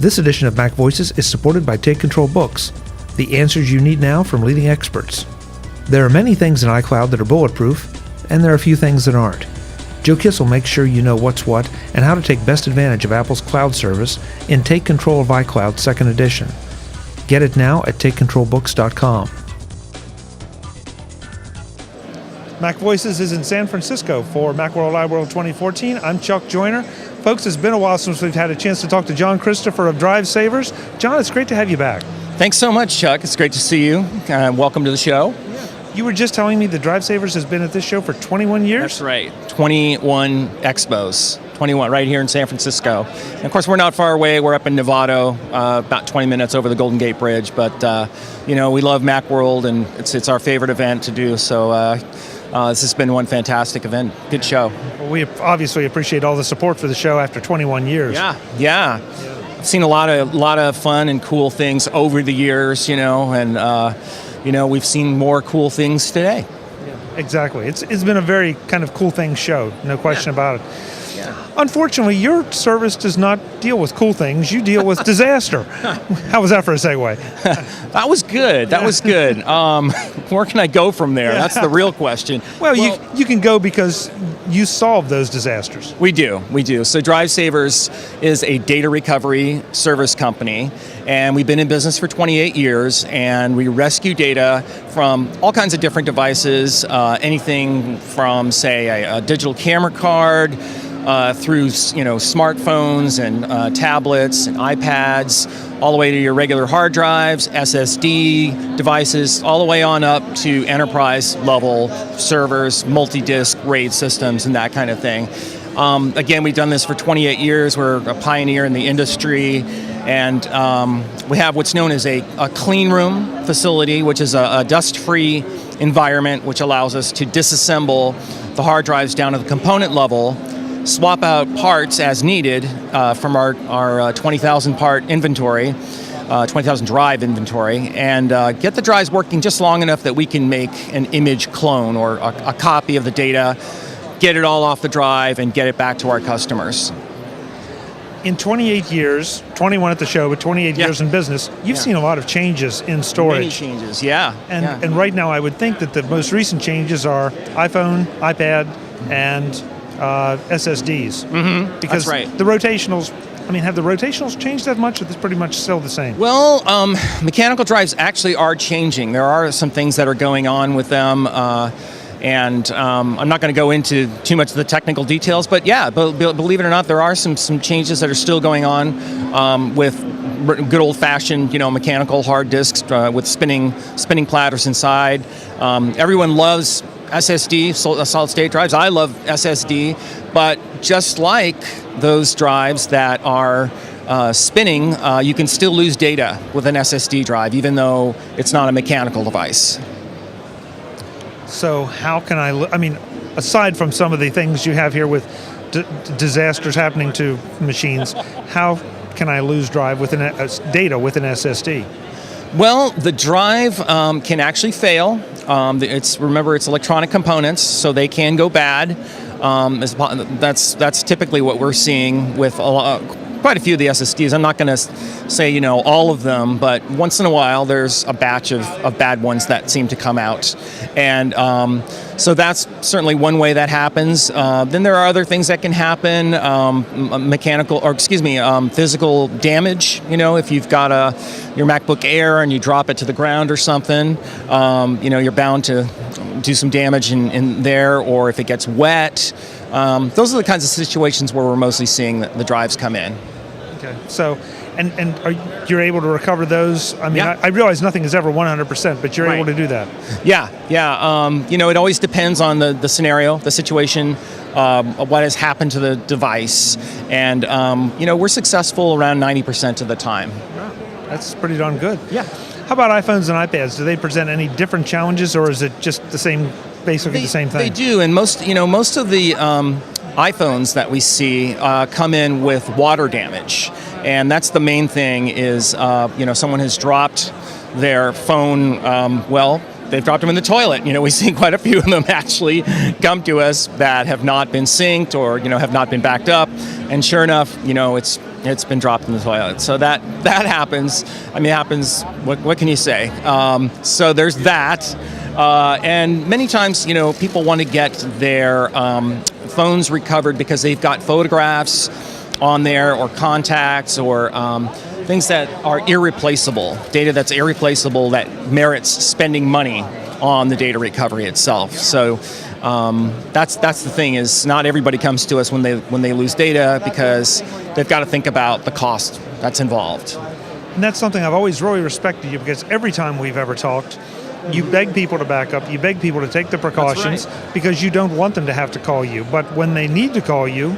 This edition of MacVoices is supported by Take Control Books, the answers you need now from leading experts. There are many things in iCloud that are bulletproof, and there are a few things that aren't. Joe Kissel makes sure you know what's what and how to take best advantage of Apple's cloud service in Take Control of iCloud 2nd Edition. Get it now at takecontrolbooks.com. MacVoices is in San Francisco for Macworld iWorld 2014. I'm Chuck Joyner. Folks, it's been a while since we've had a chance to talk to John Christopher of DriveSavers. John, it's great to have you back. Thanks so much, Chuck. It's great to see you. Welcome to the show. You were just telling me that DriveSavers has been at this show for 21 years? That's right. 21 expos. 21 right here in San Francisco. And of course, we're not far away. We're up in Novato, about 20 minutes over the Golden Gate Bridge. But, we love Macworld, and it's our favorite event to do. So this has been one fantastic event. Good show. Well, we obviously appreciate all the support for the show after 21 years. Yeah. I've seen a lot of fun and cool things over the years, and we've seen more cool things today. Yeah, exactly. It's been a very kind of cool things show, no question about it. Yeah. Unfortunately, your service does not deal with cool things. You deal with disaster. How was that for a segue? That was good. Where can I go from there? That's the real question. Well, you can go because you solve those disasters. We do. So DriveSavers is a data recovery service company, and we've been in business for 28 years, and we rescue data from all kinds of different devices, anything from, say, a digital camera card, through smartphones and tablets and iPads, all the way to your regular hard drives, SSD devices, all the way on up to enterprise level servers, multi-disk RAID systems, and that kind of thing. Again, we've done this for 28 years. We're a pioneer in the industry, and we have what's known as a clean room facility, which is a dust-free environment, which allows us to disassemble the hard drives down to the component level, swap out parts as needed from our 20,000 part inventory, 20,000 drive inventory, and get the drives working just long enough that we can make an image clone or a copy of the data, get it all off the drive, and get it back to our customers. In 28 years, 21 at the show, but 28 years in business, you've seen a lot of changes in storage. Many changes, yeah. And right now I would think that the most recent changes are iPhone, iPad, and SSDs. Mm-hmm. Because that's right. The rotationals, have the rotationals changed that much, or it's pretty much still the same? Well, mechanical drives actually are changing. There are some things that are going on with them, and I'm not going to go into too much of the technical details, but believe it or not, there are some changes that are still going on with good old-fashioned, mechanical hard disks with spinning platters inside. Everyone loves SSD, solid-state drives. I love SSD, but just like those drives that are spinning, you can still lose data with an SSD drive, even though it's not a mechanical device. So how can aside from some of the things you have here with disasters happening to machines, how can I lose drive with data with an SSD? Well, the drive can actually fail. It's electronic components, so they can go bad. That's typically what we're seeing with quite a few of the SSDs. I'm not going to say all of them, but once in a while there's a batch of bad ones that seem to come out, and so that's certainly one way that happens. Then there are other things that can happen, physical damage. If you've got your MacBook Air and you drop it to the ground or something, you're bound to do some damage in there, or if it gets wet. Those are the kinds of situations where we're mostly seeing the drives come in. Okay, so you're able to recover those? I realize nothing is ever 100%, but you're able to do that. Yeah. It always depends on the scenario, the situation, what has happened to the device, and we're successful around 90% of the time. Wow, that's pretty darn good. Yeah. How about iPhones and iPads? Do they present any different challenges, or is it just the same, basically the same thing? They do, and most of the iPhones that we see come in with water damage, and that's the main thing. Is someone has dropped their phone. They've dropped them in the toilet. We see quite a few of them actually come to us that have not been synced or have not been backed up, and sure enough, it's It's been dropped in the toilet. So that happens. I mean, it happens. What can you say? So there's that. And many times, people want to get their phones recovered because they've got photographs on there or contacts or things that are irreplaceable, data that's irreplaceable that merits spending money on the data recovery itself. So that's the thing, is not everybody comes to us when they lose data, because they've got to think about the cost that's involved. And that's something I've always really respected you, because every time we've ever talked, you beg people to back up, you beg people to take the precautions, because you don't want them to have to call you. But when they need to call you,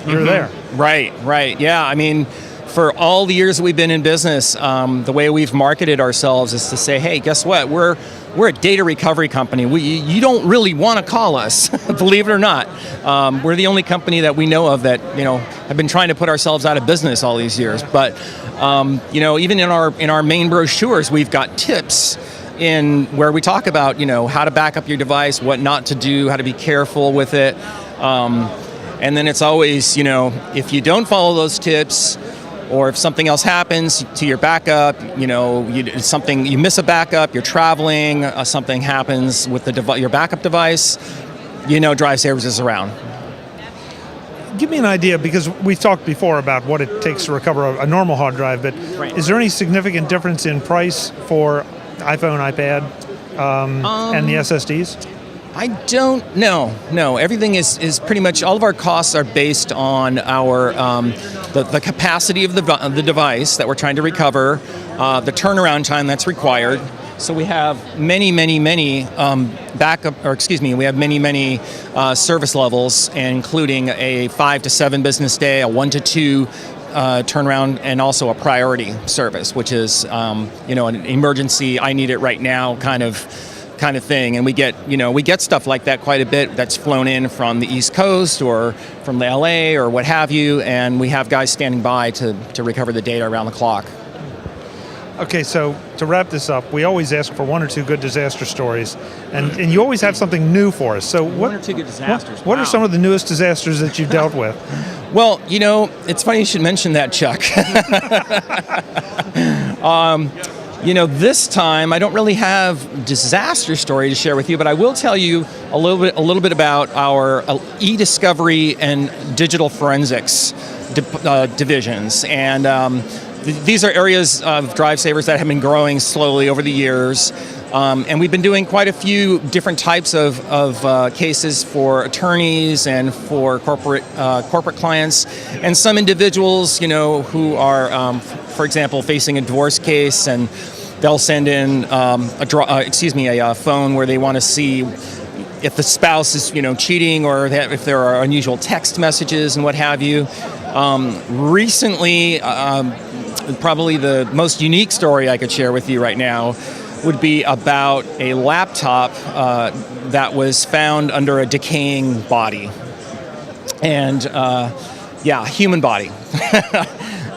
you're there. Right. Yeah, I mean, for all the years that we've been in business, the way we've marketed ourselves is to say, hey, guess what? We're a data recovery company. You don't really want to call us, believe it or not. We're the only company that we know of that have been trying to put ourselves out of business all these years. But even in our main brochures, we've got tips in where we talk about how to back up your device, what not to do, how to be careful with it. And then it's always, if you don't follow those tips, or if something else happens to your backup, you miss a backup, you're traveling, something happens with your backup device, DriveSavers is around. Give me an idea, because we've talked before about what it takes to recover a normal hard drive, but is there any significant difference in price for iPhone, iPad, and the SSDs? I don't know. No, everything is pretty much, all of our costs are based on our the capacity of the device that we're trying to recover, the turnaround time that's required. So we have many service levels, including a 5 to 7 business day, a 1 to 2 turnaround, and also a priority service, which is an emergency, I need it right now kind of thing. And we get stuff like that quite a bit that's flown in from the East Coast or from the LA or what have you, and we have guys standing by to recover the data around the clock. Okay, so to wrap this up, we always ask for 1 or 2 good disaster stories, and you always have something new for us. So 1 or 2 good disasters. What are some of the newest disasters that you've dealt with? Well, it's funny you should mention that, Chuck. This time I don't really have disaster story to share with you, but I will tell you a little bit about our e-discovery and digital forensics divisions. And these are areas of DriveSavers that have been growing slowly over the years. And we've been doing quite a few different types of cases for attorneys and for corporate clients, and some individuals, who are, for example, facing a divorce case, and they'll send in a phone where they want to see if the spouse is, cheating, or if there are unusual text messages and what have you. Recently, probably the most unique story I could share with you right now would be about a laptop that was found under a decaying body. And human body.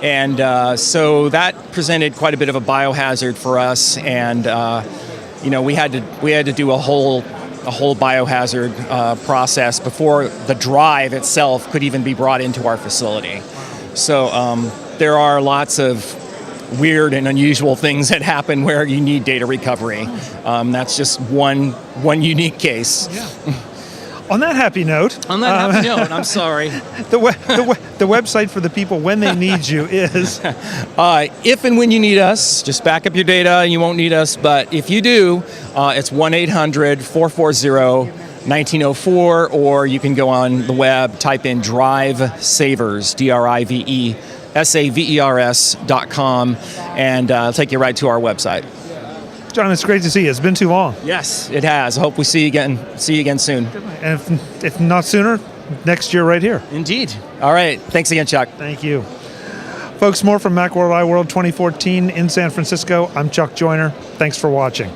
And so that presented quite a bit of a biohazard for us, and we had to do a whole biohazard process before the drive itself could even be brought into our facility. So there are lots of weird and unusual things that happen where you need data recovery. That's just one unique case. Yeah. On that happy note, I'm sorry. The website for the people when they need you is? If and when you need us, just back up your data and you won't need us. But if you do, it's 1-800-440-1904, or you can go on the web, type in DriveSavers, DriveSavers.com, and it'll take you right to our website. John, it's great to see you. It's been too long. Yes, it has. I hope we see you again soon. And if not sooner, next year right here. Indeed. All right. Thanks again, Chuck. Thank you. Folks, more from Macworld iWorld 2014 in San Francisco. I'm Chuck Joyner. Thanks for watching.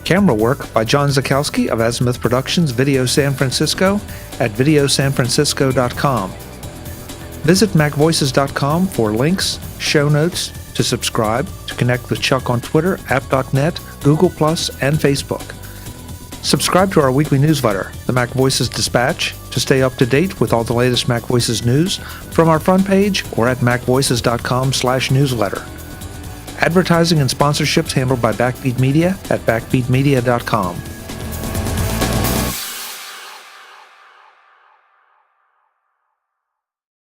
Camera work by John Zakowski of Azimuth Productions Video San Francisco at videosanfrancisco.com. Visit MacVoices.com for links, show notes, to subscribe, to connect with Chuck on Twitter, app.net, Google+, and Facebook. Subscribe to our weekly newsletter, the MacVoices Dispatch, to stay up to date with all the latest MacVoices news from our front page or at macvoices.com/newsletter. Advertising and sponsorships handled by Backbeat Media at backbeatmedia.com.